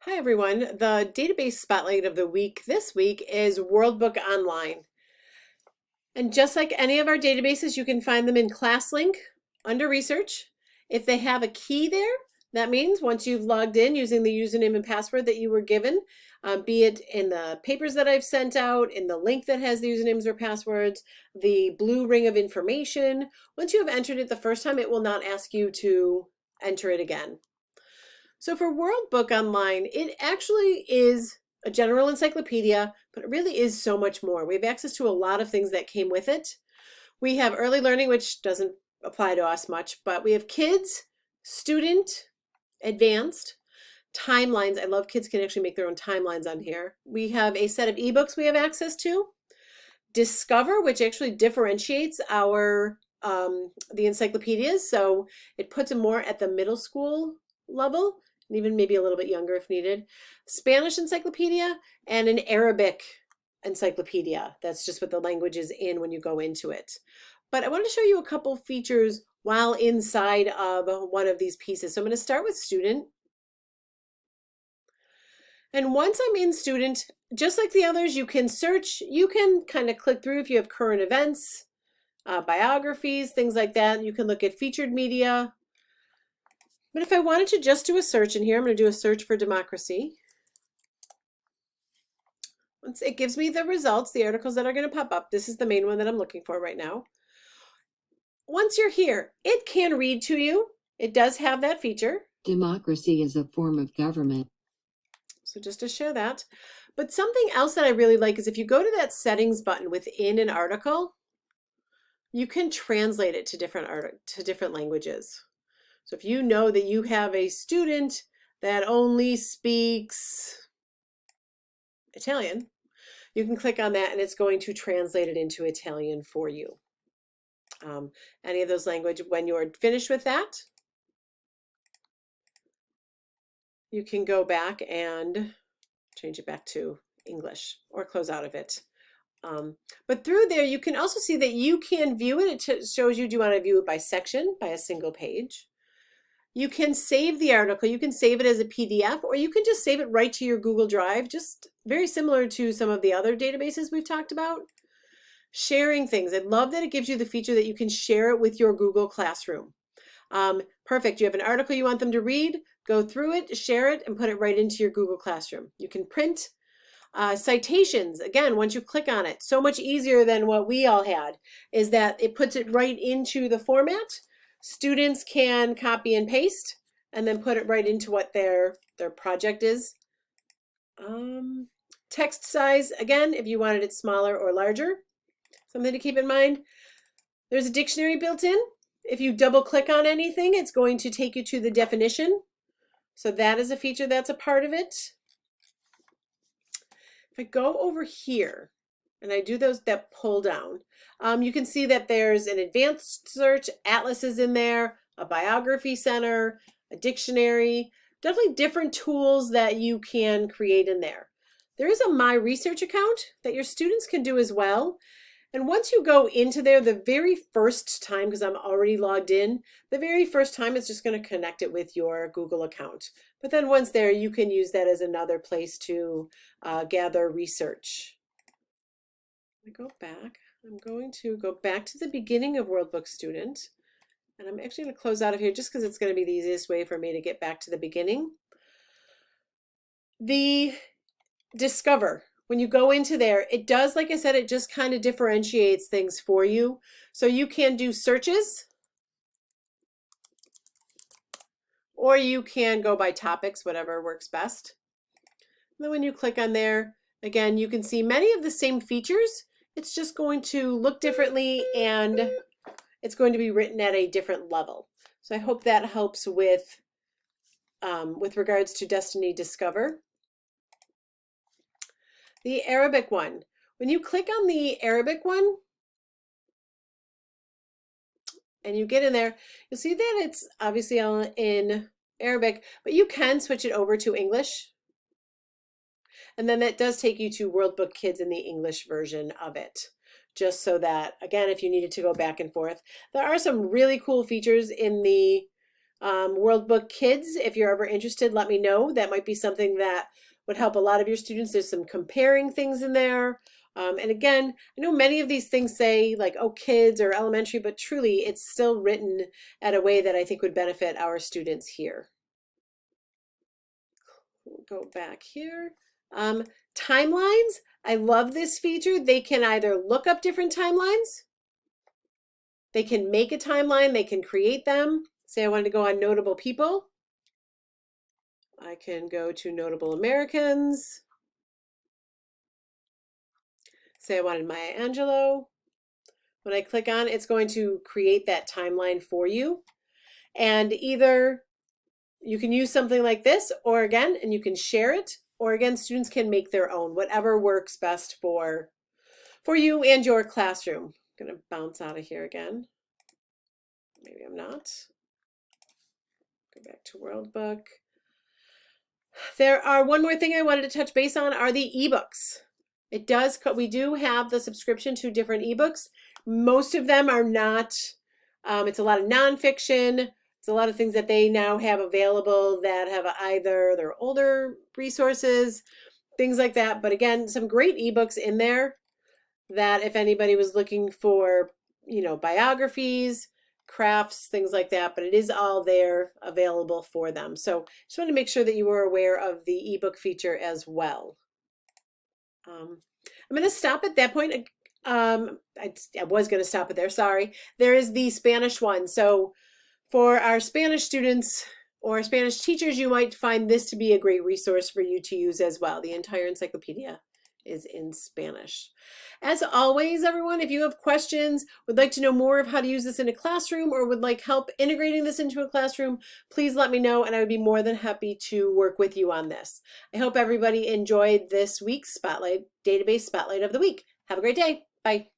Hi everyone. The database spotlight of the week this week is WorldBook Online. And just like any of our databases, you can find them in ClassLink under Research. If they have a key there, that means once you've logged in using the username and password that you were given, be it in the papers that I've sent out, in the link that has the usernames or passwords, the blue ring of information, once you have entered it the first time, it will not ask you to enter it again. So for World Book Online, it actually is a general encyclopedia, but it really is so much more. We have access to a lot of things that came with it. We have early learning, which doesn't apply to us much, but we have kids, student, advanced, timelines. I love kids can actually make their own timelines on here. We have a set of ebooks we have access to. Discover, which actually differentiates our the encyclopedias. So it puts them more at the middle school level, and even maybe a little bit younger if needed. Spanish encyclopedia and an Arabic encyclopedia. That's just what the language is in when you go into it. But I want to show you a couple features while inside of one of these pieces. So I'm going to start with student. And once I'm in student, just like the others, you can search, you can kind of click through if you have current events, biographies, things like that. You can look at featured media. But if I wanted to just do a search in here, I'm going to do a search for democracy. Once it gives me the results, the articles that are going to pop up. This is the main one that I'm looking for right now. Once you're here, it can read to you. It does have that feature. Democracy is a form of government. So just to show that. But something else that I really like is if you go to that settings button within an article, you can translate it to different languages. So if you know that you have a student that only speaks Italian, you can click on that and it's going to translate it into Italian for you. Any of those languages, when you're finished with that, you can go back and change it back to English or close out of it. But through there, you can also see that you can view it. It shows you, do you want to view it by section, by a single page? You can save the article. You can save it as a PDF, or you can just save it right to your Google Drive, just very similar to some of the other databases we've talked about. Sharing things. I love that it gives you the feature that you can share it with your Google Classroom. Perfect. You have an article you want them to read, go through it, share it, and put it right into your Google Classroom. You can print citations. Again, once you click on it, so much easier than what we all had, is that it puts it right into the format. Students can copy and paste and then put it right into what their project is. Text size, again, if you wanted it smaller or larger, something to keep in mind. There's a dictionary built in. If you double click on anything, it's going to take you to the definition. So that is a feature that's a part of it. If I go over here and I do that pull down, you can see that there's an advanced search, Atlas is in there, a biography center, a dictionary, definitely different tools that you can create in there. There is a My Research account that your students can do as well. And once you go into there, the very first time, because I'm already logged in, the very first time it's just going to connect it with your Google account. But then once there, you can use that as another place to gather research. I go back. I'm going to go back to the beginning of WorldBook Student. And I'm actually going to close out of here just because it's going to be the easiest way for me to get back to the beginning. The Discover. When you go into there, it does, like I said, it just kind of differentiates things for you. So you can do searches, or you can go by topics, whatever works best. And then when you click on there, again, you can see many of the same features. It's just going to look differently and it's going to be written at a different level. So I hope that helps with regards to Destiny Discover. The Arabic one. When you click on the Arabic one and you get in there, you'll see that it's obviously in Arabic, but you can switch it over to English. And then that does take you to WorldBook Kids in the English version of it. Just so that, again, if you needed to go back and forth. There are some really cool features in the World Book Kids, if you're ever interested, let me know. That might be something that would help a lot of your students. There's some comparing things in there. And again, I know many of these things say like, oh, kids or elementary, but truly it's still written at a way that I think would benefit our students here. We'll go back here. Timelines. I love this feature. They can either look up different timelines, they can make a timeline, they can create them. Say I wanted to go on notable people. I can go to notable Americans. Say I wanted Maya Angelou. When I click on, it's going to create that timeline for you. And either you can use something like this, or again, and you can share it, or again, students can make their own, whatever works best for you and your classroom. I'm gonna bounce out of here again. Maybe I'm not. Go back to World Book. There are one more thing I wanted to touch base on are the ebooks. We do have the subscription to different ebooks. Most of them are not, it's a lot of nonfiction. It's a lot of things that they now have available that have either their older resources, things like that. But again, some great ebooks in there that if anybody was looking for, biographies, crafts, things like that, but it is all there available for them. So just want to make sure that you were aware of the ebook feature as well. I'm going to stop at that point. I was going to stop it there. Sorry. There is the Spanish one. So for our Spanish students or Spanish teachers, you might find this to be a great resource for you to use as well. The entire encyclopedia is in Spanish. As always, everyone, if you have questions, would like to know more of how to use this in a classroom, or would like help integrating this into a classroom, please let me know and I would be more than happy to work with you on this. I hope everybody enjoyed this week's Database Spotlight of the Week. Have a great day. Bye.